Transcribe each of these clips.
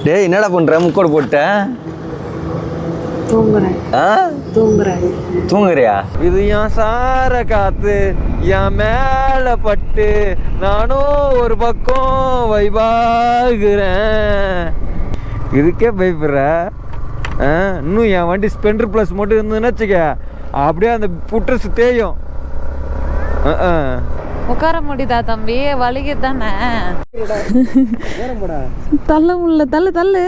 டேய் என்னடா பண்ற முக்கோடு போட்ட? தூங்குறியா? இது என் சார காத்து என் மேல பட்டு நானும் ஒரு பக்கம் வைபாகுறேன். இதுக்கே பயப்படுற? இன்னும் என் வண்டி ஸ்பெண்டர் ப்ளஸ் மட்டும் இருந்ததுன்னு வச்சுக்க, அப்படியே அந்த புட்ரஸ் தேயும். உட்கார முடியுதா தம்பி? வலிக்கு தானே. தள்ள முடியல. தள்ளு தள்ளு.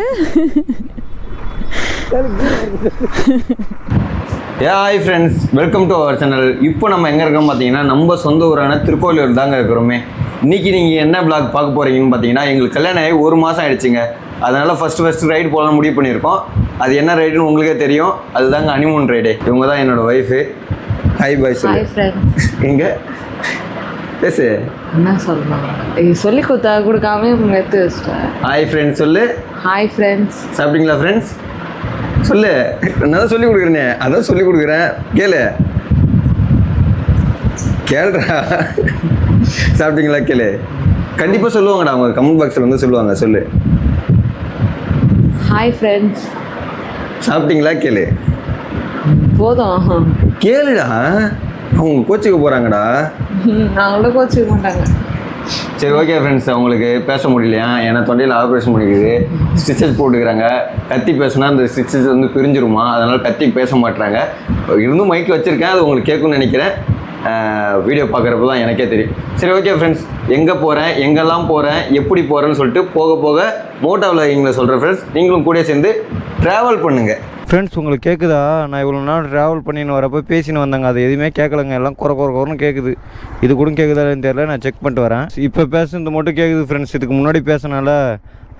Hi friends, welcome to our channel. இப்போ நம்ம எங்கே இருக்கோம் பார்த்தீங்கன்னா, நம்ம சொந்த ஊரான திருக்கோவிலூர் தாங்க இருக்கிறோமே. இன்றைக்கி நீங்கள் என்ன vlog பார்க்க போகிறீங்கன்னு பார்த்தீங்கன்னா, எங்களுக்கு கல்யாணம் ஆகி 1 மாதம் ஆகிடுச்சிங்க. அதனால் ஃபஸ்ட்டு ரைடு போகலாம் முடிவு பண்ணியிருக்கோம். அது என்ன ரைடுன்னு உங்களுக்கே தெரியும், அதுதாங்க ஹனிமூன் ரைடு. இவங்க தான் என்னோடய ஒய்ஃபு. ஹாய் பாய் சொல்லு. எங்கே பேசு. என்ன சொல்லணும்? சொல்லி கொடுக்காம எடுத்து வச்சிட்டேன். ஹாய் ஃப்ரெண்ட்ஸ் சொல்லு. Hi friends. சாப்பிட்டீங்களா ஃப்ரெண்ட்ஸ் சொல்லு. நான் தான் சொல்லி கொடுக்குறேனே, அதான் சொல்லி கொடுக்குறேன். கேளுடா. சாப்பிட்டீங்களா கேளு. கண்டிப்பாக சொல்லுவாங்கடா, அவங்க கமெண்ட் பாக்ஸில் வந்து சொல்லுவாங்க. சொல்லு. Hi friends. சாப்பிட்டீங்களா கேளு. போதும் கேளுடா, அவங்க கோச்சிக்க போகிறாங்கடா. அவங்கள கோச்சிக்க மாட்டாங்க. சரி ஓகே ஃப்ரெண்ட்ஸ், அவங்களுக்கு பேச முடியலையா, ஏன்னா தொண்டையில் ஆப்ரேஷன் பண்ணிக்குது. ஸ்டிச்சஸ் போட்டுக்கிறாங்க. கத்தி பேசுனா அந்த ஸ்டிச்சஸ் வந்து பிரிஞ்சிருமா, அதனால் கத்தி பேச மாட்டுறாங்க. இருந்தும் மைக்கு வச்சுருக்கேன், அது உங்களுக்கு கேட்கும்னு நினைக்கிறேன். வீடியோ பார்க்குறப்ப தான் எனக்கே தெரியும். சரி ஓகே ஃப்ரெண்ட்ஸ், எங்கே போகிறேன், எங்கெல்லாம் போகிறேன், எப்படி போகிறேன்னு சொல்லிட்டு போக போக மோட்டோ விலாகிங்கில் சொல்கிறேன் ஃப்ரெண்ட்ஸ். நீங்களும் கூட சேர்ந்து ட்ராவல் பண்ணுங்கள். ஃப்ரெண்ட்ஸ் உங்களுக்கு கேட்குதா? நான் இவ்வளோ நாள் ட்ராவல் பண்ணின்னு வரப்போ பேசின்னு வந்தாங்க, அது எதுவுமே கேட்கலங்க. எல்லாம் குறன்னு கேட்குது. இது கூட கேட்குதான்னு தெரியல, நான் செக் பண்ணிட்டு வரேன். இப்போ பேசுறது மட்டும் கேட்குது ஃப்ரெண்ட்ஸ். இதுக்கு முன்னாடி பேசினால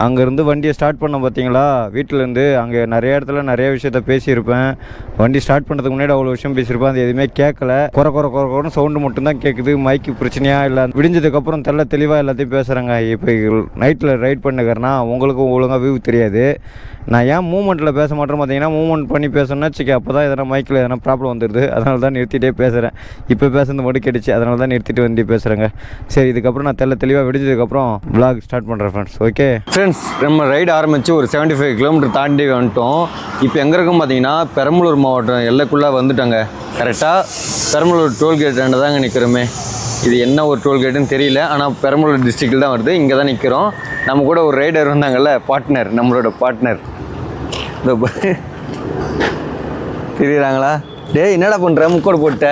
அங்கேருந்து வண்டியை ஸ்டார்ட் பண்ண பார்த்தீங்களா, வீட்டிலேருந்து அங்கே நிறைய இடத்துல நிறைய விஷயத்த பேசியிருப்பேன். வண்டி ஸ்டார்ட் பண்ணுறதுக்கு முன்னாடி அவ்வளோ விஷயம் பேசியிருப்பேன், அது எதுவுமே கேட்கல. குறன்னு சவுண்டு மட்டும்தான் கேட்குது. மைக்கு பிரச்சனையாக இல்லை, விடிஞ்சதுக்கப்புறம் தெளிவாக எல்லாத்தையும் பேசுகிறாங்க. இப்போ நைட்டில் ரைட் பண்ணுக்கிறேன்னா உங்களுக்கும் ஒழுங்காக வியூ தெரியாது. நான் ஏன் மூமெண்ட்டில் பேச மாட்டேன்னு பார்த்தீங்கன்னா, மூமெண்ட் பண்ணி பேசணும்னா வச்சுக்க, அப்போ தான் எதனா மைக்கில் எதனா ப்ராப்ளம் வந்துடுது. அதனால தான் நிறுத்திட்டே பேசுகிறேன். இப்போ பேசுறது மட்டும் கேட்டுச்சு, அதனால தான் நிறுத்திட்டு வந்து பேசுகிறேங்க. சரி, இதுக்கப்புறம் நான் தெளிவாக விடிஞ்சதுக்கப்புறம் vlog ஸ்டார்ட் பண்ணுறேன் ஃப்ரெண்ட்ஸ். ஓகே ஃப்ரெண்ட்ஸ், நம்ம ரைடு ஆரம்பித்து ஒரு 75 கிலோமீட்டர் தாண்டி வந்துட்டோம். இப்போ எங்கே இருக்கும் பார்த்தீங்கன்னா, பெரம்பலூர் மாவட்டம் எல்லைக்குள்ளே வந்துட்டாங்க. கரெக்டாக பெரம்பலூர் டோல்கேட் தாங்க நிற்கிறோமே. இது என்ன ஒரு டோல்கேட்டுன்னு தெரியல, ஆனால் பெரம்பலூர் டிஸ்ட்ரிக்டில் தான் வருது. இங்கே தான் நிற்கிறோம். நம்ம கூட ஒரு ரைடர் வந்தாங்கல்ல, பார்ட்னர், நம்மளோட பார்ட்னர். இந்த தெரியுறாங்களா? டேய் என்னடா பண்ணுற? முக்கோடு போட்ட?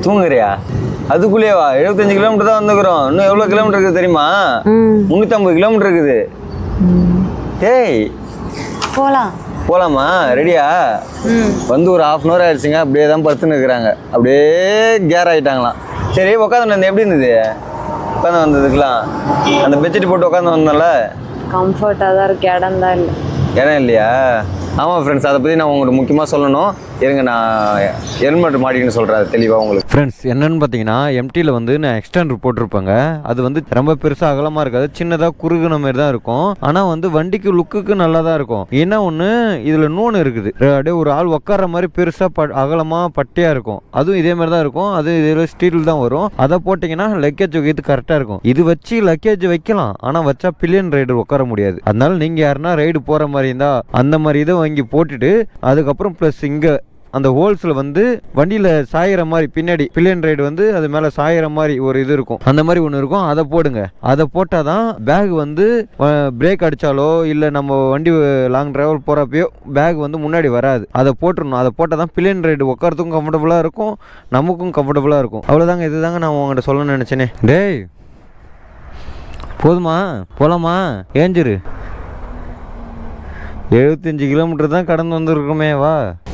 தூங்குறியா? அதுக்குள்ளேயேவா? 75 கிலோமீட்டர் தான் வந்துக்கிறோம். இன்னும் எவ்வளோ கிலோமீட்டர் இருக்குது தெரியுமா? 350 கிலோமீட்டர் இருக்குது. டேய் போகலாமா? ரெடியா? வந்து ஒரு 1/2 hour ஆயிடுச்சுங்க. அப்படியே தான் படுத்துன்னு இருக்கிறாங்க. அப்படியே கேர் ஆகிட்டாங்களாம். சரி உட்காந்து எப்படி இருந்தது? உட்காந்து வந்ததுக்கெலாம் அந்த பெட்ஷீட் போட்டு உட்காந்து வந்தோம்ல, கம்ஃபர்ட்டாக தான் இருக்குது. இடம் இல்லையா? ஆமாம் ஃப்ரெண்ட்ஸ், அதை பற்றி நான் உங்களுக்கு முக்கியமாக சொல்லணும். இருங்க, நான் ஹெல்மெட் மாட்டின்னு சொல்கிறேன் தெளிவாக உங்களுக்கு. ஃப்ரெண்ட்ஸ் என்னென்னு பார்த்தீங்கன்னா, எம்டியில் வந்து நான் எக்ஸ்டெண்டர் போட்டிருப்பேங்க. அது வந்து ரொம்ப பெருசாக அகலமாக இருக்காது, சின்னதாக குறுகுன மாதிரி தான் இருக்கும். ஆனால் வந்து வண்டிக்கு லுக்குக்கு நல்லா தான் இருக்கும். என்ன ஒன்று, இதில் இன்னொன்று இருக்குது. அப்படியே ஒரு ஆள் உட்கார மாதிரி பெருசாக அகலமாக பட்டியாக இருக்கும். அதுவும் இதே மாதிரி தான் இருக்கும். அது இதில் ஸ்டீல் தான் வரும். அதை போட்டிங்கன்னா லக்கேஜ் வைக்கிறது கரெக்டாக இருக்கும். இது வச்சு லக்கேஜ் வைக்கலாம், ஆனால் வச்சா பில்லியன் ரைடர் உட்கார முடியாது. அதனால நீங்கள் யாருன்னா ரைடு போகிற மாதிரி இருந்தால் அந்த மாதிரி இதை வாங்கி போட்டுட்டு, அதுக்கப்புறம் ப்ளஸ் இங்கே அந்த ஹோல்ஸில் வந்து வண்டியில் சாயிற மாதிரி பின்னாடி பில்லியன் ரைடு வந்து அது மேலே சாயிற மாதிரி ஒரு இது இருக்கும். அந்த மாதிரி ஒன்று இருக்கும், அதை போடுங்க. அதை போட்டால் தான் பேக் வந்து பிரேக் அடித்தாலோ இல்லை நம்ம வண்டி லாங் ட்ராவல் போகிறப்பயோ பேக் வந்து முன்னாடி வராது. அதை போட்டுடணும். அதை போட்டால் தான் பில்லியன் ரைடு உட்காரத்துக்கும் கம்ஃபர்டபுளாக இருக்கும், நமக்கும் கம்ஃபர்டபுளாக இருக்கும். அவ்வளோதாங்க. இதுதாங்க நான் உங்கள்கிட்ட சொல்ல நினச்சேனே. டேய் போதுமா? போகலாமா? ஏஞ்சிரு. 75 கிலோமீட்டர் தான் கடந்து வந்துருக்குமே. வா,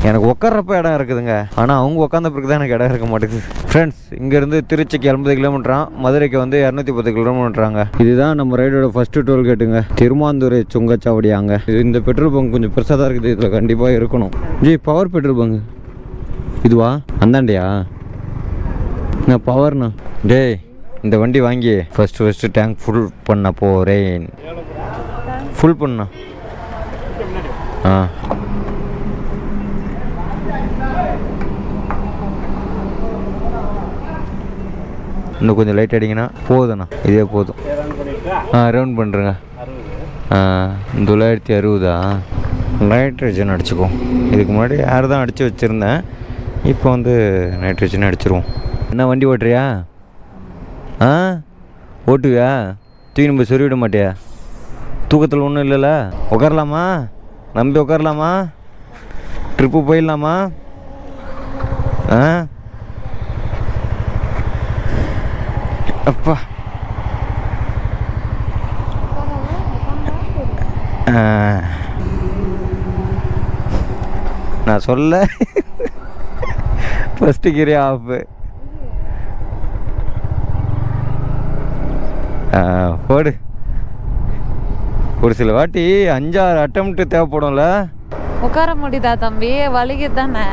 எனக்கு உட்கார்றப்ப இடம் இருக்குதுங்க, ஆனால் அவங்க உட்காந்த பிறகு தான் எனக்கு இடம் இருக்க மாட்டேங்குது. ஃப்ரெண்ட்ஸ், இங்கேருந்து திருச்சிக்கு 80 கிலோமீட்டரான், மதுரைக்கு வந்து 210 கிலோமீட்டராங்க. இதுதான் நம்ம ரைடோட ஃபஸ்ட்டு டோல்கேட்டுங்க, திருமாந்துறை சுங்கச்சாவடியாங்க. இந்த பெட்ரோல் பங்க் கொஞ்சம் பெருசாக தான் இருக்குது, இதில் கண்டிப்பாக இருக்கணும். ஜி பவர் பெட்ரோல் பங்க் இதுவா? அந்தாண்டியா? நான் பவர்ண்ணா. டேய் இந்த வண்டி வாங்கி ஃபஸ்ட்டு டேங்க் ஃபுல் பண்ண போகிறேன். ஃபுல் பண்ணா? இன்னும் கொஞ்சம் லைட் அடிங்கன்னா போதுண்ணா, இதே போதும். ரவுண்ட் பண்ணுறேங்க. 960 நைட்ரஜன் அடிச்சுக்கோ. இதுக்கு முன்னாடி ஏர் தான் அடித்து வச்சுருந்தேன். இப்போ வந்து நைட்ரஜன் அடிச்சிருவோம். என்ன வண்டி ஓட்டுறியா? ஓட்டுவியா? தூக்கி நம்ம சொருவிட மாட்டியா? தூக்கத்தில் ஒன்றும் இல்லைல்ல? உட்காரலாமா? நம்பி உட்காரலாமா? ட்ரிப்பு போயிடலாமா? அப்பா நான் சொல்ல ஃபஸ்ட்டு கிரே ஆஃபு. போடு. ஒரு சில வாட்டி 5-6 அட்டம்ப்ட் தேவைப்படும்ல. உட்கார முடியுதா தம்பி? வலிக்குது தானே?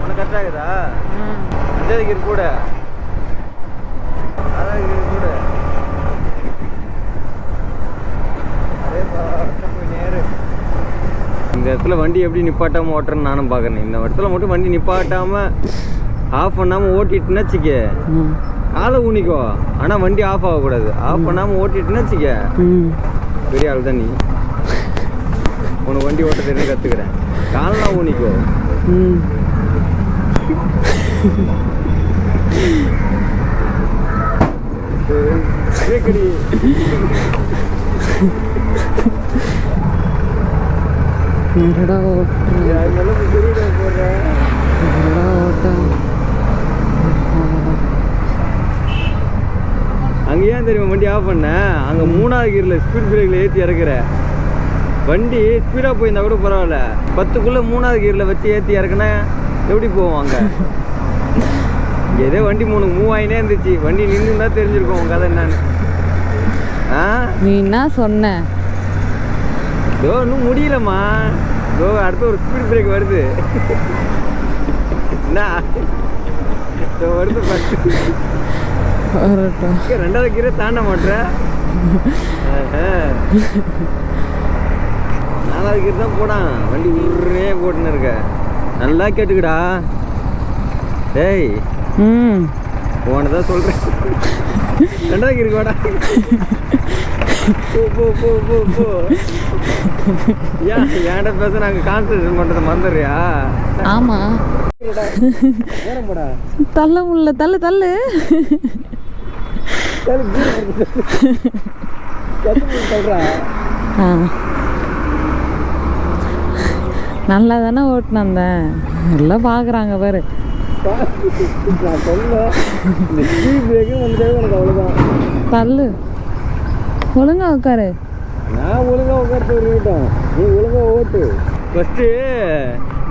உனக்கு கரெக்டாகுதா? 5வது கீர் கூட 6வது கீர் கூட இந்த இடத்துல வண்டி எப்படி நிப்பாட்டாமல் ஓட்டுறேன்னு நானும் பார்க்குறேன். இந்த இடத்துல மட்டும் வண்டி நிப்பாட்டாமல் ஆஃப் பண்ணாமல் ஓட்டிட்டுன்னு வச்சுக்க, காலை ஊனிக்கோ. ஆனால் வண்டி ஆஃப் ஆகக்கூடாது. ஆஃப் பண்ணாமல் ஓட்டிட்டுன்னு வச்சுக்க, பெரிய ஆள் தான் நீ. உனக்கு வண்டி ஓட்ட தெரிஞ்சு கற்றுக்கிறேன். காலெலாம் ஊனிக்கோ. அங்கே ஏன் தெரியுமா வண்டி ஆஃப் பண்ண? அங்கே 3வது கீரில் ஸ்பீட் பிரேக்கில் ஏற்றி இறக்குற. வண்டி ஸ்பீடாக போயிருந்தா கூட பரவாயில்ல, 10க்குள்ளே 3வது கீரில் வச்சு ஏற்றி இறக்குனா எப்படி போவோம்? அங்கே ஏதோ வண்டி மூவ் ஆகினே இருந்துச்சு. வண்டி நின்று தான் தெரிஞ்சிருக்கும் உன் கதை என்னன்னு. நீ என்ன சொன்ன? இதோ இன்னும் முடியலம்மா. இதோ அடுத்து ஒரு ஸ்பீட் பிரேக் வருது. என்ன வருது? 2வது கீரை தாண்ட மாட்டேன். 4வது கீரை தான் போடான். வண்டி உருன்னே போட்டுன்னு இருக்க. நல்லா கேட்டுக்கடா டேய். போனதான் சொல்கிறேன். 2வது கீருக்கு வாடா. போ. ஏன்டா பேச? நாங்கள் கான்சன்ட்ரேஷன் பண்ணுறதை மறந்துடுறியா? ஆமாம். தள்ள முடியல. தள்ளு. நல்லா தானே ஓட்டுனேன். வந்தேன் எல்லாம் பார்க்குறாங்க பாரு. தள்ளு. ஒழுங்கா உட்காரு. நான் ஒழுங்கா உட்காந்து இருக்கட்டும். நீ ஒழுங்கா ஓட்டு.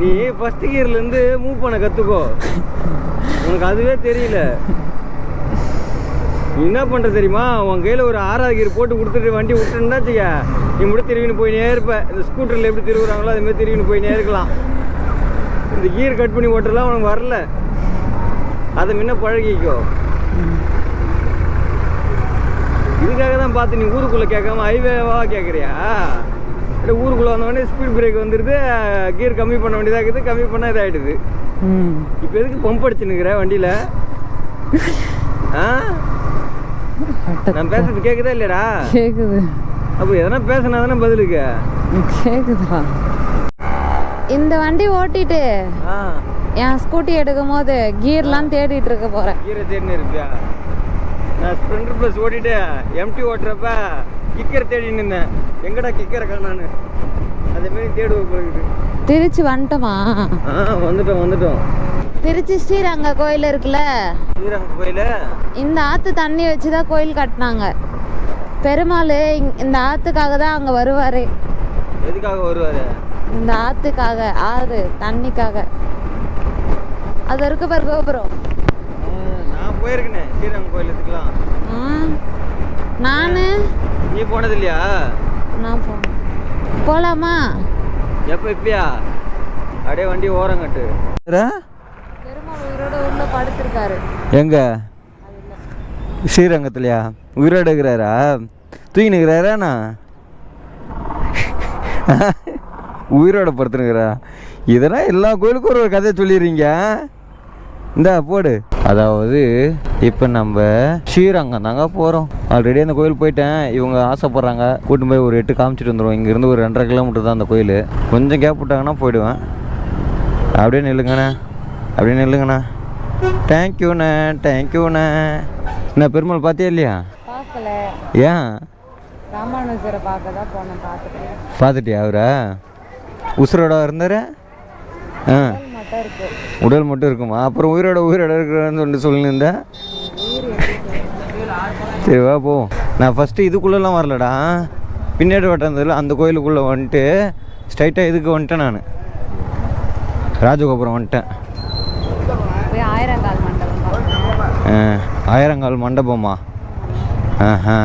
நீ ஃபர்ஸ்ட் கியர்லேருந்து மூவ் பண்ண கற்றுக்கோ. உனக்கு அதுவே தெரியல. நீ என்ன பண்ணுற தெரியுமா? உன் கையில் ஒரு 6வது கீர் போட்டு கொடுத்துட்டு வண்டி விட்டுருந்தா வச்சுக்க, நீ மட்டும் திருவின்னு போயினே இருப்ப. இந்த ஸ்கூட்டரில் எப்படி திருவுறாங்களோ அதுமாதிரி திருவின்னு போயினே இருக்கலாம். இந்த கீர் கட் பண்ணி ஓட்டலாம் உனக்கு வரல. அதை முன்ன பழகிக்கோ. இதுக்காக தான் பார்த்து நீ ஊருக்குள்ளே கேட்காம ஹைவேவாக கேட்குறியா? இல்லை ஊருக்குள்ளே வந்தவொடனே ஸ்பீட் பிரேக் வந்துடுது, கீர் கம்மி பண்ண வேண்டியதாக இருக்குது. கம்மி பண்ணால் இதாகிடுது. இப்போ எதுக்கு பம்ப் அடிச்சுன்னுக்கிற வண்டியில்? நான் பேசுறது கேட்குதா இல்லையடா? கேட்குது. அப்போ எதனா பேசினா தானே பதிலுக்கு கேட்குதுடா. இந்த வண்டி ஓட்டிட்டு என் ஸ்கூட்டி எடுக்கும் போது கீர்லாம் தேடிட்டு இருக்க போகிறேன். கீரை தேடினு இருப்பியா? நான் ஸ்ப்ளெண்டர் ப்ளஸ் ஓட்டிட்டு எம்டி ஓட்டுறப்ப கிக்கர் தேடின்னு இருந்தேன். எங்கடா கிக்கரை காணான்னு. அதேமாரி தேடுவோம் போயிட்டு. திருச்சி வந்துட்டோமா? வந்துட்டோம். திருச்சி ஸ்ரீரங்க கோயில் இருக்குல்ல, ஸ்ரீரங்க கோயில். இந்த ஆற்று தண்ணி வச்சு தான் கோயில் கட்டினாங்க. பெருமாள் இந்த ஆற்றுக்காக தான் அங்கே வருவார். எதுக்காக வருவார்? இந்த ஆற்றுக்காக, ஆறு தண்ணிக்காக. அது இருக்கு பாரு கோபுரம். நான் போயிருக்கேனே ஸ்ரீரங்க கோயிலுக்குலாம். நான் நீ போனது இல்லையா? நான் போனேன். போகலாமா? எப்போ? இப்பயா? அப்படியே வண்டி ஓரங்கட்டு. பெருமாள் உயிரோட உள்ள படுத்திருக்காரு. எங்க? ஸ்ரீரங்கத்துலையா? உயிரோட இருக்கிறாரா? தூங்கி நிற்கிறாராண்ணா? உயிரோட படுத்துனுக்கிறா? இதெல்லாம் எல்லா கோயிலுக்கும் ஒரு கதையை சொல்லிடுறீங்க. இந்த போடு. அதாவது இப்போ நம்ம ஸ்ரீரங்கம் தாங்க போகிறோம். ஆல்ரெடி அந்த கோயில் போயிட்டேன். இவங்க ஆசைப்பட்றாங்க கூட்டு போய் ஒரு 8 காமிச்சிட்டு வந்துடுவோம். இங்கேருந்து ஒரு 2.5 கிலோமீட்டர் தான் அந்த கோயில். கொஞ்சம் கேப் விட்டாங்கன்னா போயிடுவேன். அப்படியே நில்லுங்கண்ணே, அப்படியே நில்லுங்கண்ணா. தேங்க்யூண்ணே, தேங்க்யூண்ணே. என்ன பெருமாள் பார்த்தியா இல்லையா? பார்க்கல. ஏன்? ராமானுஜரை பார்க்க தான் போனேன். பார்த்துட்டியா அவரை? உசுரோட இருந்தார்? ஆ, உடல் மட்டும் இருக்குமா? அப்புறம் உயிரோட இருக்கிறான்னு சொல்லியிருந்தேன். சரி வா போ. நான் ஃபஸ்ட்டு இதுக்குள்ளெல்லாம் வரலடா, பின்னாடி வட்டந்ததில் அந்த கோயிலுக்குள்ளே வந்துட்டு ஸ்ட்ரைட்டாக இதுக்கு வந்துட்டேன். நான் ராஜகோபுரம் வந்துட்டேன். ஆயிரங்கால் மண்டபமா? ஆஹா.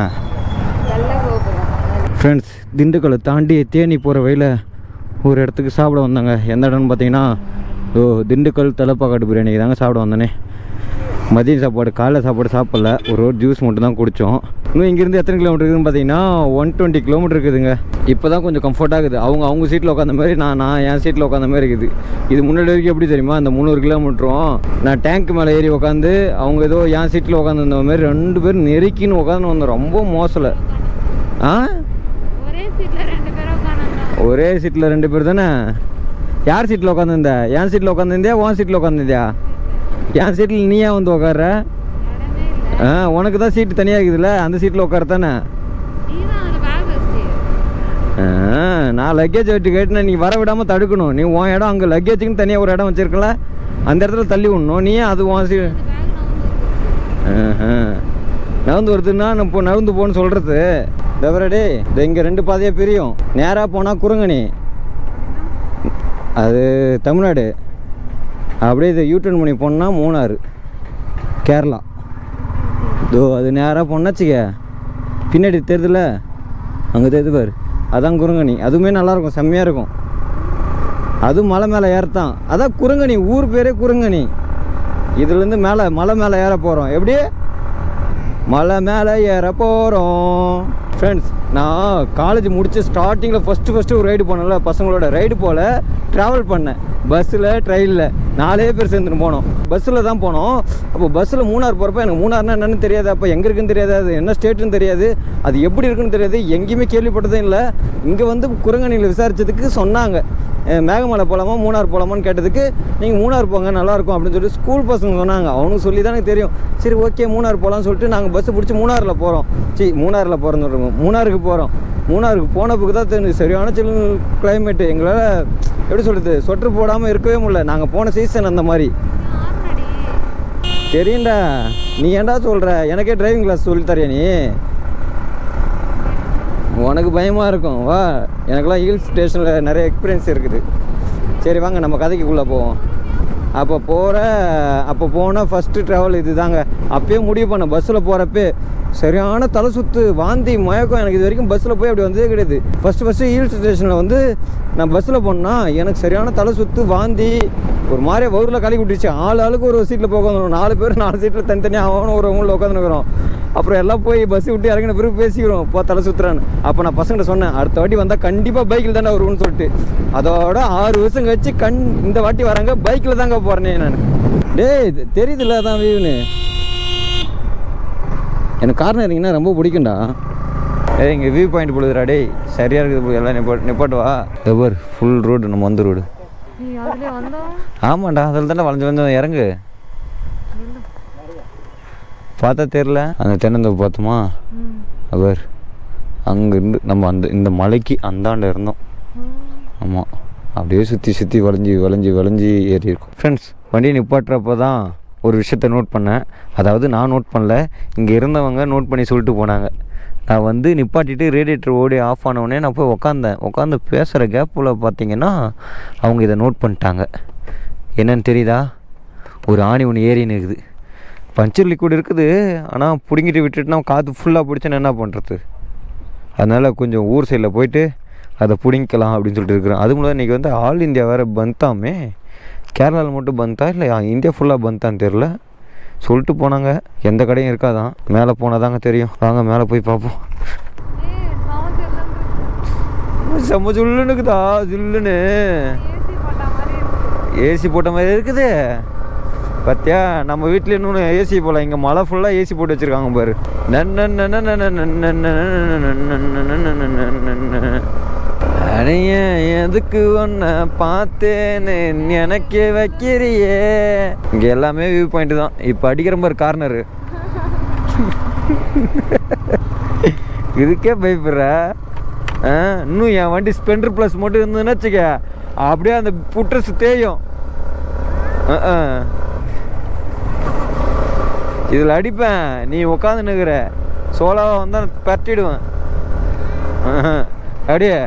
ஃப்ரெண்ட்ஸ், திண்டுக்கலை தாண்டி தேனி போகிற வழியில் ஒரு இடத்துக்கு சாப்பிட வந்தாங்க. எந்த இடம்னு பார்த்தீங்கன்னா திண்டுக்கல் தலப்பாக்காட்டு பிரியாணி தாங்க சாப்பிட வந்தேனே. மதியம் சாப்பாடு, காலைல சாப்பாடு சாப்பிடல. ஒரு ஜூஸ் மட்டும் தான் குடித்தோம். இன்னும் இங்கேருந்து எத்தனை கிலோமீட்டர் இருக்குதுன்னு பார்த்தீங்கன்னா 120 கிலோமீட்டர் இருக்குதுங்க. இப்போ தான் கொஞ்சம் கம்ஃபர்ட்டாக இருக்குது. அவங்க சீட்டில் உட்காந்த மாதிரி, நான் என் சீட்டில் உட்காந்த மாதிரி இருக்குது. இது முன்னாடி வரைக்கும் எப்படி தெரியுமா? அந்த 300 கிலோமீட்டரும் நான் டேங்க் மேலே ஏறி உட்காந்து, அவங்க ஏதோ என் சீட்டில் உட்காந்துருந்த மாதிரி 2 பேரும் நெருக்கின்னு உட்காந்து வந்தோம். ரொம்ப மோசலை. ஒரே சீட்டில் 2 பேர் தானே? யார் சீட்டில் உட்காந்துருந்த? என் சீட்டில் உட்காந்துருந்தியா, உன் சீட்டில் உட்காந்துருந்தியா? என் சீட்டில் நீயா வந்து உட்கார? உனக்கு தான் சீட்டு தனியாக இருக்குதுல்ல, அந்த சீட்டில் உட்கார தானே. நான் லக்கேஜ் வெட்டி கேட்டுனா நீ வர விடாமல் தடுக்கணும். நீ உன் இடம் அங்கே லக்கேஜுக்குன்னு தனியாக ஒரு இடம் வச்சுருக்கல, அந்த இடத்துல தள்ளி விடணும். நீ அது உன் சீ நகர்ந்து வருதுன்னா இப்போ நகர்ந்து போன்னு சொல்கிறது. தவறடே, இது இங்கே 2 பாதையாக பிரியும். நேராக போனால் குரங்கணி, அது தமிழ்நாடு. அப்படியே இதை யூட்டர்ன் பண்ணி போனால் மூணாறு, கேரளா. அது நேராக போனாச்சுக்க பின்னாடி தெரியுதுல, அங்கே தெரியுது பாரு, அதான் குரங்கணி. அதுவுமே நல்லாயிருக்கும், செம்மையாக இருக்கும். அதுவும் மலை மேலே ஏறத்தான். அதான் குரங்கணி, ஊர் பேரே குரங்கணி. இதுலேருந்து மலை மேலே ஏற போகிறோம். எப்படி மலை மேலே ஏற போகிறோம். ஃப்ரெண்ட்ஸ், நான் காலேஜ் முடிச்சு ஸ்டார்டிங்கில் ஃபஸ்ட்டு ஒரு ரைடு போனேன்ல, பசங்களோட ரைடு போல் ட்ராவல் பண்ணேன். பஸ்ஸில், ட்ரெயினில் 4 பேர் சேர்ந்துன்னு போனோம். பஸ்ஸில் தான் போனோம். அப்போ பஸ்ஸில் மூணார் போகிறப்ப எனக்கு மூணார்னா என்னென்னு தெரியாது. அப்போ எங்கே இருக்குன்னு தெரியாது, அது என்ன ஸ்டேட்டுன்னு தெரியாது, அது எப்படி இருக்குன்னு தெரியாது, எங்கேயுமே கேள்விப்பட்டதும் இல்லை. இங்கே வந்து குரங்கணியில் விசாரித்ததுக்கு சொன்னாங்க, மேகமலை போகலாமா மூணார் போகலாமான்னு கேட்டதுக்கு, நீங்கள் மூணார் போங்க நல்லாயிருக்கும் அப்படின்னு சொல்லிட்டு ஸ்கூல் பசங்க சொன்னாங்க. அவனுக்கு சொல்லி தான் எனக்கு தெரியும். சரி ஓகே மூணார் போகலான்னு சொல்லிட்டு நாங்கள் பஸ்ஸை பிடிச்சி மூணாரில் போகிறோம். மூணாரில் போகிறோன்னு சொல்கிறோம், மூணாருக்கு போகிறோம். மூணாருக்கு போனப்புக்கு தான் தெரிஞ்சு சரியான சில் கிளைமேட்டு. எங்களால் எப்படி சொல்கிறது, சொட்டர் போடாமல் இருக்கவே முடியல. நாங்கள் போன சீசன் அந்த மாதிரி. தெரியும்டா, நீ ஏன்டா சொல்கிற? எனக்கே டிரைவிங் கிளாஸ் சொல்லித்தரியா நீ? உனக்கு பயமாக இருக்கும். வா, எனக்கெல்லாம் ஹில் ஸ்டேஷனில் நிறைய எக்ஸ்பீரியன்ஸ் இருக்குது. சரி வாங்க நம்ம கதைக்குள்ளே போவோம். அப்போ போனால் ஃபஸ்ட்டு ட்ராவல் இது தாங்க. அப்போயே முடிவு பண்ணேன், பஸ்ஸில் போகிறப்பே சரியான தலை சுற்று, வாந்தி, மயக்கம். எனக்கு இது வரைக்கும் பஸ்ஸில் போய் அப்படி வந்ததே கிடையாது. ஃபஸ்ட்டு ஹில் ஸ்டேஷனில் வந்து நான் பஸ்ஸில் போனேன்னா எனக்கு சரியான தலை சுற்று, வாந்தி, ஒரு மாதிரியே வவுரில் கலக்கி விட்டுருச்சு. ஆளுக்கு ஒரு சீட்டில் போய் உட்காந்துருவோம். 4 பேர் 4 சீட்டில் தனித்தனியாக ஆகணும், ஒரு ரூமில் உட்காந்துருக்குறோம். அப்புறம் எல்லாம் போய் பஸ்ஸு விட்டு இறங்கின பிறகு பேசிக்கிறோம், இப்போ தலை சுற்றுறான்னு. அப்போ நான் பசங்கள்ட்ட சொன்னேன், அடுத்த வாட்டி வந்தால் கண்டிப்பாக பைக்கில் தானே வருவோம்னு சொல்லிட்டு. அதோட 6 வருஷம் கழிச்சு இந்த வாட்டி வராங்க, பைக்கில் தாங்க போகிறேனே நான். டேய் தெரியுதுல்ல, அதான் வியூன்னு. எனக்கு காரணம் இருந்தீங்கன்னா ரொம்ப பிடிக்கும்டா. இங்கே வியூ பாயிண்ட் போடுதுடா. டேய் சரியாக இருக்குது, எல்லாம் நிப்பாட்டுவா. எவர் ஃபுல் ரோடு, நம்ம வந்த ரோடு. ஆமாண்டா, அதில் தானே வளைஞ்சு இறங்கு. பார்த்தா தெரில, அந்த தென்னந்தோப்பு பார்த்தோமா அவர், அங்கேருந்து நம்ம இந்த மலைக்கு அந்தாண்ட இருந்தோம். ஆமாம், அப்படியே சுற்றி வளைஞ்சி ஏறி இருக்கும். ஃப்ரெண்ட்ஸ், வண்டியை நிப்பாட்டுறப்போ தான் ஒரு விஷயத்த நோட் பண்ணேன். அதாவது நான் நோட் பண்ணல, இங்கே இருந்தவங்க நோட் பண்ணி சொல்லிட்டு போனாங்க. நான் வந்து நிப்பாட்டிட்டு ரேடியேட்டர் ஓடி ஆஃப் ஆனவுடனே நான் போய் உட்காந்து பேசுகிற கேப்பில் பார்த்தீங்கன்னா அவங்க இதை நோட் பண்ணிட்டாங்க. என்னன்னு தெரியுதா? ஒரு ஆணி ஒன்று ஏறின்னு இருக்குது. பஞ்சர் லிக்விட் இருக்குது, ஆனால் பிடுங்கிட்டு விட்டுட்டுனா காற்று ஃபுல்லாக பிடிச்சேன்னு என்ன பண்ணுறது? அதனால் கொஞ்சம் ஊர் சைடில் போயிட்டு அதை பிடிங்கிக்கலாம் அப்படின்னு சொல்லிட்டு இருக்கிறேன். அது மூலம் இன்றைக்கி வந்து ஆல் இந்தியா வேறு பந்தாமே. கேரளாவில் மட்டும் பந்தா இல்லை இந்தியா ஃபுல்லாக பந்தான்னு தெரில சொல்லிட்டு போனாங்க. எந்த கடையும் இருக்காதான், மேலே போனால் தாங்க தெரியும். வாங்க மேலே போய் பார்ப்போம். செம்ம ஜில்லுன்னு இருக்குதா, ஜில்லுன்னு ஏசி போட்ட மாதிரி இருக்குது. பார்த்தியா நம்ம வீட்டில் இன்னொன்று ஏசி போல் இங்கே மழை ஃபுல்லாக ஏசி போட்டு வச்சுருக்காங்க பாரு. அடைய எதுக்கு ஒன்று பார்த்தேன்னு எனக்கே வைக்கிறியே. இங்கே எல்லாமே வியூ பாயிண்ட் தான். இப்போ அடிக்கிற மாதிரி கார்னரு இதுக்கே பயப்படுற. இன்னும் என் வண்டி ஸ்பெண்டர் ப்ளஸ் மட்டும் இருந்ததுன்னு வச்சுக்க அப்படியே அந்த புட்ரஸ் தேயும். இதில் அடிப்பேன், நீ உட்காந்து நிற்கிற சோலாவை வந்தால் பரட்டிடுவேன். அப்படியே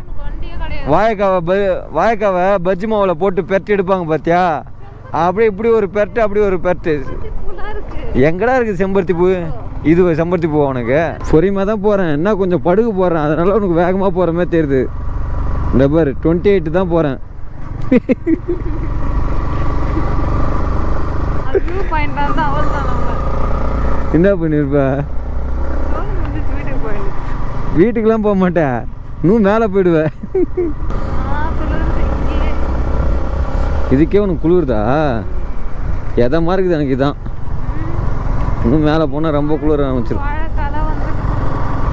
வாழைக்காவை பஜ்ஜி மாவில் போட்டு பெரட்டி எடுப்பாங்க பார்த்தியா, அப்படியே இப்படி ஒரு பெரட்டு அப்படி ஒரு பெரட்டு. எங்கடா இருக்குது செம்பருத்தி பூ? இது செம்பருத்தி பூ உனக்கு பொறியமாக தான் போகிறேன், என்ன கொஞ்சம் படுகு போகிறேன், அதனால உனக்கு வேகமாக போகிற மாதிரி தெரியுது. இந்த பாரு 28 தான் போகிறேன். என்ன பண்ணிருப்ப? வீட்டுக்கெல்லாம் போக மாட்டேன், இன்னும் மேலே போயிடுவேன். இதுக்கே உனக்கு குளிர்தா? எதமா இருக்குது எனக்கு இதான். இன்னும் மேலே போனால் ரொம்ப குளிர ஆரம்பிச்சிடும்.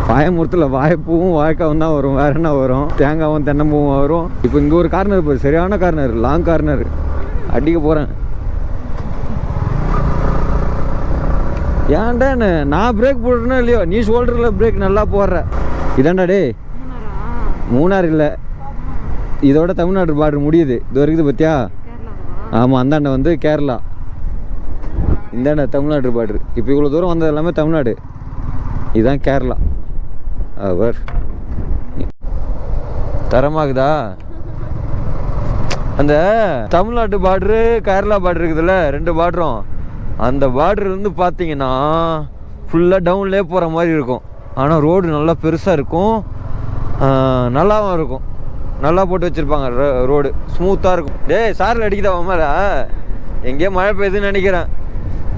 வாயமுறுத்தில் வாழைப்பூவும் வாழைக்காவும் தான் வரும், வேற என்ன வரும்? தேங்காவும் தென்னம்பூவும் வரும். இப்போ இங்கே ஒரு கார்னர் போகுது, சரியான கார்னர், லாங் கார்னர். அடிக்க போகிறேன். ஏன்டா நான் பிரேக் போடுறேன்னா இல்லையோ, நீ ஷோல்டரில் பிரேக் நல்லா போடுற. இதாண்டா டே மூணார் இல்லை, இதோட தமிழ்நாடு பார்டர் முடியுது. இது இருக்குது பார்த்தியா? ஆமாம், அந்தாண்ட வந்து கேரளா, இந்தாண்ட தமிழ்நாடு பார்டர். இப்போ இவ்வளோ தூரம் வந்தது எல்லாமே தமிழ்நாடு, இதுதான் கேரளா. அவர் தரமாகுதா? அந்த தமிழ்நாட்டு பார்டரு கேரளா பார்டர் இருக்குதுல்ல, ரெண்டு பார்டரும். அந்த பார்டர் வந்து பார்த்தீங்கன்னா ஃபுல்லாக டவுன்லேயே போகிற மாதிரி இருக்கும். ஆனால் ரோடு நல்லா பெருசாக இருக்கும், நல்லாவும் இருக்கும். நல்லா போட்டு வச்சுருப்பாங்க, ரோடு ஸ்மூத்தாக இருக்கும். டேய் சாரில் அடிக்குதா மேலே? எங்கேயோ மழை பெய்யுதுன்னு நினைக்கிறேன்.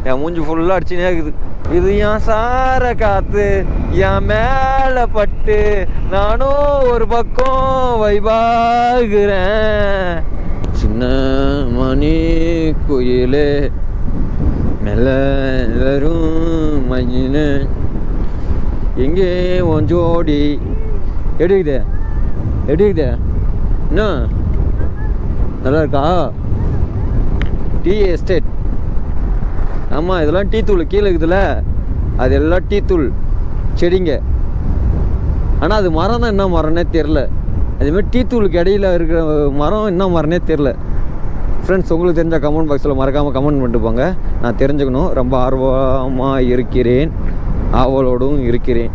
என் மூஞ்சி ஃபுல்லாக அடிச்சுனே இருக்குது. இது என் சார காற்று என் மேலே பட்டு நானும் ஒரு பக்கம் வைபாகிறேன். சின்ன மணி குயிலே மெல்ல வரும் மஞ்சினு எங்கே உன் ஜோடி. எப்படி இருக்குது? என்ன நல்லா இருக்கா? Tea estate. ஆமாம், இதெல்லாம் டீ தூள் கீழே இருக்குதுல்ல, அது எல்லாம் டீ தூள் செடிங்க. ஆனால் அது மரம் தான், என்ன மரம்னே தெரில. அதேமாதிரி டீ தூளுக்கு இடையில இருக்கிற மரம் என்ன மரம்னே தெரில. ஃப்ரெண்ட்ஸ், உங்களுக்கு தெரிஞ்ச கமெண்ட் பாக்ஸில் மறக்காமல் கமெண்ட் பண்ணிட்டு போங்க. நான் தெரிஞ்சுக்கணும், ரொம்ப ஆர்வமாக இருக்கிறேன், ஆவலோடும் இருக்கிறேன்.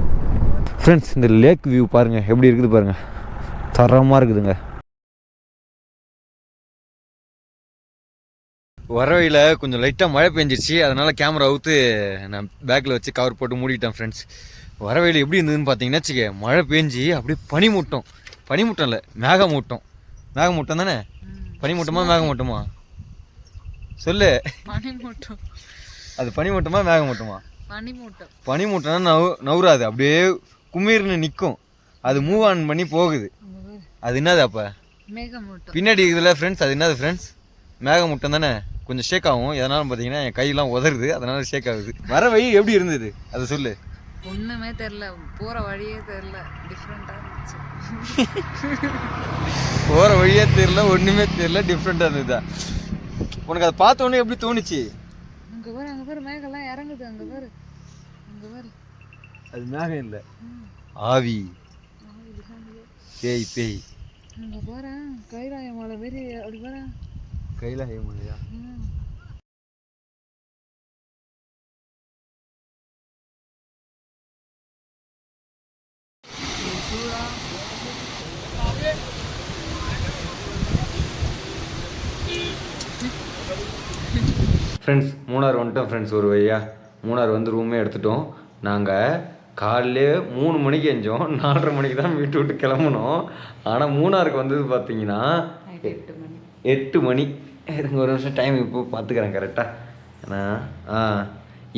ஃப்ரெண்ட்ஸ், இந்த லேக் வியூ பாருங்கள், எப்படி இருக்குது பாருங்கள், தரமாக இருக்குதுங்க. வர வழியில் கொஞ்சம் லைட்டாக மழை பெஞ்சிருச்சு, அதனால் கேமரா அவுத்து நான் பேக்கில் வச்சு கவர் போட்டு மூடிட்டேன். ஃப்ரெண்ட்ஸ், வர வழியில் எப்படி இருந்ததுன்னு பார்த்தீங்கன்னா வச்சுக்க, மழை பெஞ்சி அப்படியே பனிமூட்டம் இல்லை மேகமூட்டம் தானே? பனிமூட்டமா மேகமூட்டமா சொல்லு? அது பனிமூட்டமா மேகமூட்டமா? பனிமூட்டம்னா நவுறாது, அப்படியே குமீர்னு நிற்கும், அது மூவ் ஆன் பண்ணி போகுது. அது என்னது அப்போ பின்னாடி இருக்குதுல்ல ஃப்ரெண்ட்ஸ், அது என்னது ஃப்ரெண்ட்ஸ்? மேகமூட்டம் தானே? கொஞ்சம் ஷேக் ஆகும், எதனாலும் பார்த்தீங்கன்னா என் கையெல்லாம் உதறுது, அதனால ஷேக் ஆகுது. வர வழி எப்படி இருந்தது அதை சொல்லு. ஒன்றுமே தெரில, போகிற வழியே தெரில, டிஃப்ரெண்ட்டாக இருந்துச்சு. போகிற வழியே தெரில, ஒன்றுமே தெரில, டிஃப்ரெண்ட்டாக இருந்ததா? உனக்கு அதை பார்த்தோன்னே எப்படி தோணுச்சு? அங்கே பாரு மேகெல்லாம் இறங்குது, அங்கே பாரு. அது மேகம் இல்லை, ஆவி, பேய். அங்கே போகிறேன், கைலாய மலை மாரி அப்படி போகிறேன். கைலாய மலையா? ஃப்ரெண்ட்ஸ், மூணார் வந்துட்டோம் ஃப்ரெண்ட்ஸ். ஒரு வழியா மூணார் வந்து ரூமே எடுத்துட்டோம். நாங்கள் காலையிலே 3 மணிக்கு எஞ்சோம், 4:30 மணிக்கு தான் வீட்டு விட்டு கிளம்புனோம். ஆனால் மூணாருக்கு வந்தது பார்த்தீங்கன்னா 8 மணி. இருங்க ஒரு நிமிஷம் டைம் இப்போ பார்த்துக்கிறேன் கரெக்டாக. ஏன்னா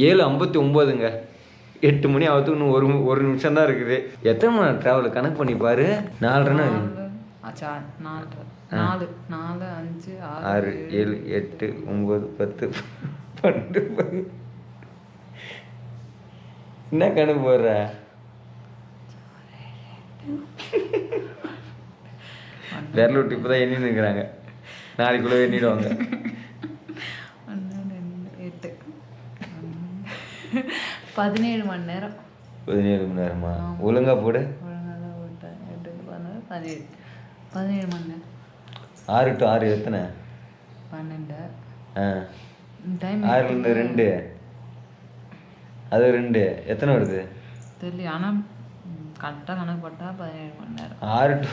7:59ங்க. 8 மணி ஆகுதுக்கு இன்னும் ஒரு நிமிஷம் தான் இருக்குது. எத்தனை மணி நேரம் ட்ராவல் கணக்கு பண்ணி பாரு. 4:30 4 5 6 7 8 9 10 என்ன கணக்கு போடுற? விரல் விட்டு இப்போ தான் எண்ணி நிற்கிறாங்க, நாளைக்குள்ளே எண்ணிடுவாங்க. 17 மணி நேரம். 17 மணி நேரமா? ஒழுங்கா போடு. 17 மணி நேரம். 6 to 6 எத்தனை? 12. டைம் 6லேருந்து 2, அது 2 எத்தனை வருது தெரியல. ஆனால் கரெக்டாக கணக்கு போட்டால் 17 மணி நேரம். 6 to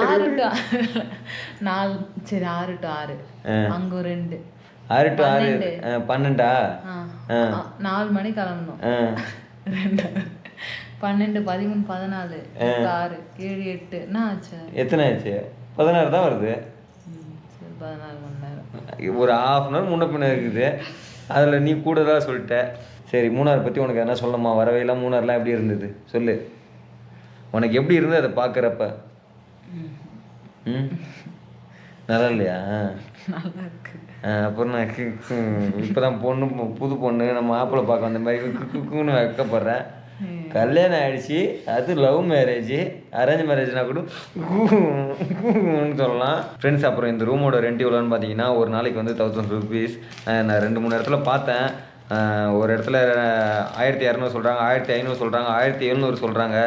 6 to 4. சரி 6 to 6. அங்கே 2. 6 to 6 12. 4 மணி கிளம்பணும். 2 12 13 14 6 7 8 என்ன ஆச்சு? எத்தனை ஆச்சு? 16 தான் வருது. சரி 14 மணி நேரம். ஒரு ½ அன் ஹவர் முன்ன பின்ன இருக்குது. அதில் நீ கூட தான் சொல்லிட்ட. சரி, மூணார் பற்றி உனக்கு என்ன சொல்லணுமா? வரவையெல்லாம் மூணார்லாம் எப்படி இருந்தது சொல்லு. உனக்கு எப்படி இருந்தது அதை பார்க்குறப்ப? நல்லா இல்லையா? நல்லா இருக்கு. அப்புறம் நான் இப்போ தான் புது பொண்ணு நம்ம மாப்பிள்ளை பார்க்க வந்த மாதிரி குக்குன்னு வைக்கப்படுறேன். கல்யாணம் ஆகிடுச்சி, அது லவ் மேரேஜ். அரேஞ்ச் மேரேஜ்னா கூட சொல்லலாம். ஃப்ரெண்ட்ஸ், அப்புறம் இந்த ரூமோட ரெண்ட் எவ்வளோன்னு பார்த்தீங்கன்னா ஒரு நாளைக்கு வந்து 1000 rupees. நான் 2-3 இடத்துல பார்த்தேன். ஒரு இடத்துல 1200 சொல்கிறாங்க, 1500 சொல்கிறாங்க, 1700 சொல்கிறாங்க.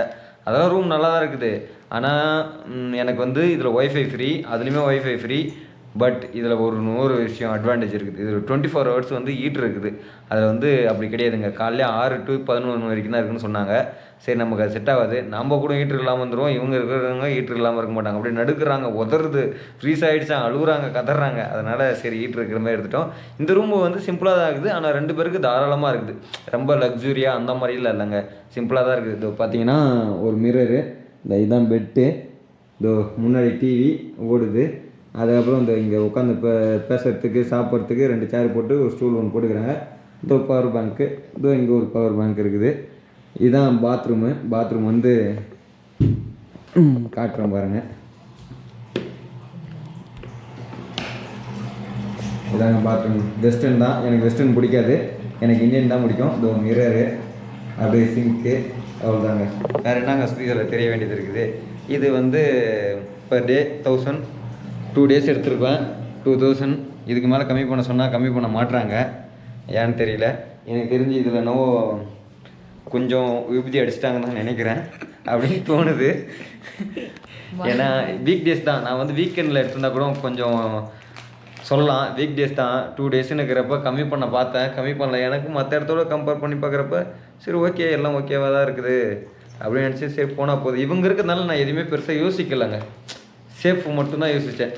அதெல்லாம் ரூம் நல்லா தான் இருக்குது. ஆனால் எனக்கு வந்து இதில் ஒய்ஃபை ஃப்ரீ, அதுலேயுமே ஒய்ஃபை ஃப்ரீ. பட் இதில் ஒரு விஷயம் அட்வான்டேஜ் இருக்குது. இதில் 24 hours வந்து ஹீட்ரு இருக்குது. அதில் வந்து அப்படி கிடையாதுங்க. காலையில் 6 to 11 வரைக்கும் தான் இருக்குன்னு சொன்னாங்க. சரி, நமக்கு அது செட் ஆகாது. நம்ம கூட ஹீட்ரு இல்லாமல் வந்துடுவோம். இவங்க இருக்கிறவங்க ஹீட்ரு இல்லாமல் இருக்க மாட்டாங்க. அப்படி நடுக்குறாங்க, உதறது, ஃப்ரீஸ் ஆகிடுச்சாங்க, அழுகுறாங்க, கதறாங்க. அதனால் சரி ஹீட்ரு இருக்கிற மாதிரி எடுத்துட்டோம். இந்த ரூமு வந்து சிம்பிளாக தான் இருக்குது. ஆனால் 2 பேருக்கு தாராளமாக இருக்குது. ரொம்ப லக்ஸுரியாக அந்த மாதிரிலாம் இல்லைங்க, சிம்பிளாக தான் இருக்குது. இது பார்த்தீங்கன்னா ஒரு மிரரு, இந்த இதுதான் பெட்டு, இதோ முன்னாடி டிவி ஓடுது. அதுக்கப்புறம் இந்த இங்கே உட்காந்து பேசுகிறதுக்கு சாப்பிட்றதுக்கு 2 சேர் போட்டு ஒரு ஸ்டூல் ஒன்று போட்டுக்கிறாங்க. இதோ பவர் பேங்க்கு, இதோ இங்கே ஒரு பவர் பேங்க் இருக்குது. இதுதான் பாத்ரூம் வந்து காட்டுறோம் பாருங்கள். இதாங்க பாத்ரூம். வெஸ்டர்ன் தான், எனக்கு வெஸ்டர்ன் பிடிக்காது, எனக்கு இந்தியன் தான் பிடிக்கும். இதோ மிரரு, அப்படியே சிங்க்கு, அவ்வளோதாங்க. வேறு என்னங்க ஸ்பீக்கரில் தெரிய வேண்டியது இருக்குது. இது வந்து பர் டே 1000, 2 days எடுத்துருப்பேன் 2000. இதுக்கு மேலே கம்மி பண்ண சொன்னால் கம்மி பண்ண மாட்டுறாங்க, ஏன்னு தெரியல. எனக்கு தெரிஞ்சு இதில் என்னவோ கொஞ்சம் விபூதி அடிச்சிட்டாங்கன்னு தான் நினைக்கிறேன், அப்படின்னு தோணுது. ஏன்னா வீக் டேஸ் தான். நான் வந்து வீக்கெண்டில் எடுத்திருந்தா கூட கொஞ்சம் சொல்லலாம். வீக் டேஸ் தான், 2 daysன்னு இருக்கிறப்ப கம்மி பண்ண பார்த்தேன், கம்மி பண்ணல. எனக்கு மற்ற இடத்தோட கம்பேர் பண்ணி பார்க்குறப்ப சரி ஓகே, எல்லாம் ஓகேவாக தான் இருக்குது அப்படின்னு நினச்சி சரி போனால் போதும். இவங்க இருக்கிறதுனால நான் எதுவுமே பெருசாக யோசிக்கலைங்க. சேஃப் மட்டும்தான் யோசித்தேன்.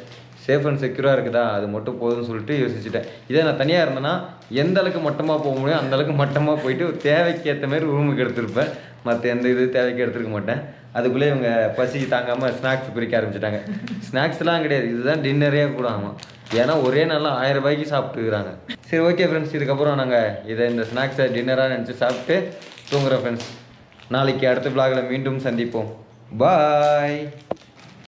சேஃப் அண்ட் செக்யூராக இருக்குதா, அது மட்டும் போதும்னு சொல்லிட்டு யோசிச்சுட்டேன். இதே நான் தனியாக இருந்தேன்னா எந்த அளவுக்கு மட்டமாக போக முடியும் அந்தளவுக்கு மட்டமாக போயிட்டு தேவைக்கு ஏற்ற மாதிரி ரூமுக்கு எடுத்துருப்பேன். மற்ற எந்த இது தேவைக்கு எடுத்துருக்க மாட்டேன். அதுக்குள்ளே இவங்க பசி தாங்காமல் ஸ்நாக்ஸ் பிரிக்க ஆரம்பிச்சிட்டாங்க. ஸ்நாக்ஸ்லாம் கிடையாது, இதுதான் டின்னரே கூட. ஆமாம், ஏன்னா ஒரே நாளில் 1000 ரூபாய்க்கு சாப்பிட்டுக்கிறாங்க. சரி ஓகே ஃப்ரெண்ட்ஸ், இதுக்கப்புறம் நாங்கள் இந்த ஸ்நாக்ஸை டின்னராக நினச்சி சாப்பிட்டு தூங்குறோம் ஃப்ரெண்ட்ஸ். நாளைக்கு அடுத்த vlogல மீண்டும் சந்திப்போம். பாய்.